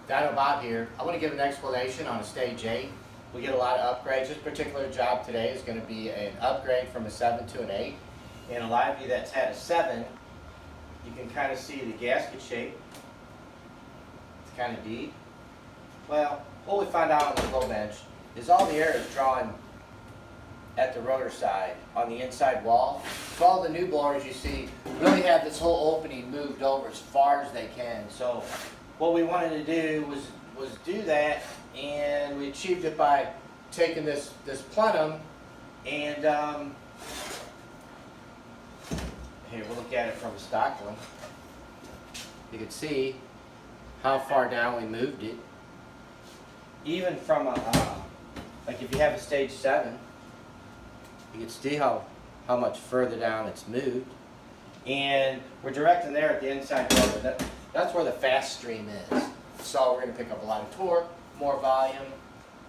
Dyno Bob here. I want to give an explanation on a Stage 8. We get a lot of upgrades. This particular job today is going to be an upgrade from a 7 to an 8. And a lot of you that's had a 7, you can kind of see the gasket shape. It's kind of deep. Well, what we find out on the flow bench is all the air is drawn at the rotor side on the inside wall. So all the new blowers you see really have this whole opening moved over as far as they can. So what we wanted to do was do that, and we achieved it by taking this plenum and here we'll look at it from a stock one. You can see how far down we moved it. Even from a like if you have a Stage 7, you can see how much further down it's moved. And we're directing there at the inside rotor. That's where the fast stream is. So we're going to pick up a lot of torque, more volume,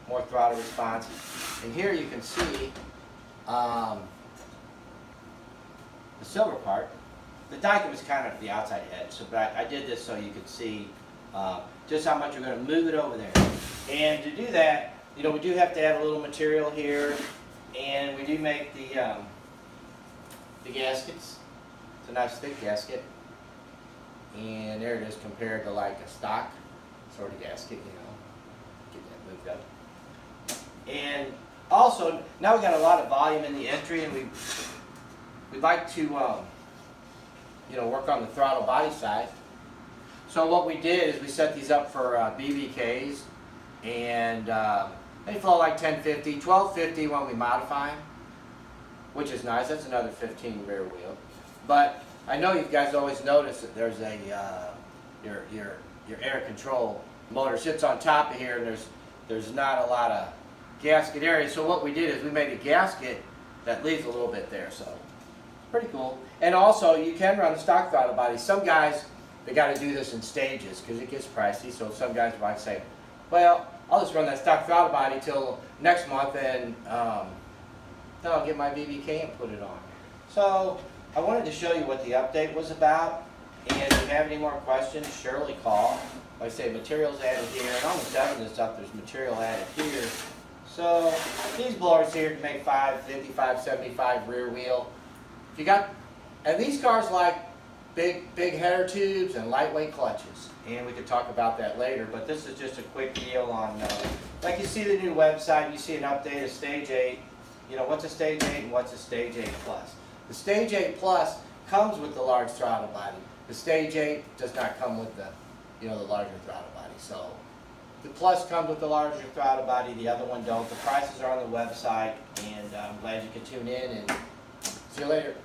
more throttle response. And here you can see the silver part. The diamond was kind of the outside edge, so but I did this so you could see just how much you're going to move it over there. And to do that, you know, we do have to add a little material here, and we do make the gaskets. It's a nice thick gasket, and there it is compared to like a stock sort of gasket, you know, get that moved up. And also, now we've got a lot of volume in the entry, and we'd like to you know, work on the throttle body side. So what we did is we set these up for BBKs, and they flow like 1050, 1250 when we modify them, which is nice. That's another 15 rear wheel. But I know you guys always notice that there's a your air control motor sits on top of here, and there's not a lot of gasket area. So what we did is we made a gasket that leaves a little bit there. So pretty cool. And also you can run the stock throttle body. Some guys, they got to do this in stages because it gets pricey. So some guys might say, well, I'll just run that stock throttle body till next month, and then I'll get my BBK and put it on. So I wanted to show you what the update was about, and if you have any more questions, surely call. Like I say, materials added here, and on the 7 and stuff, there's material added here. So these blowers here can make 550, 575 rear wheel. If you got, and these cars like big header tubes and lightweight clutches, and we could talk about that later, but this is just a quick deal on like you see the new website, you see an update of Stage 8, you know, what's a Stage 8 and what's a Stage 8 Plus. The Stage 8 Plus comes with the large throttle body. The Stage 8 does not come with the, you know, the larger throttle body. So the Plus comes with the larger throttle body, the other one don't. The prices are on the website, and I'm glad you could tune in, and see you later.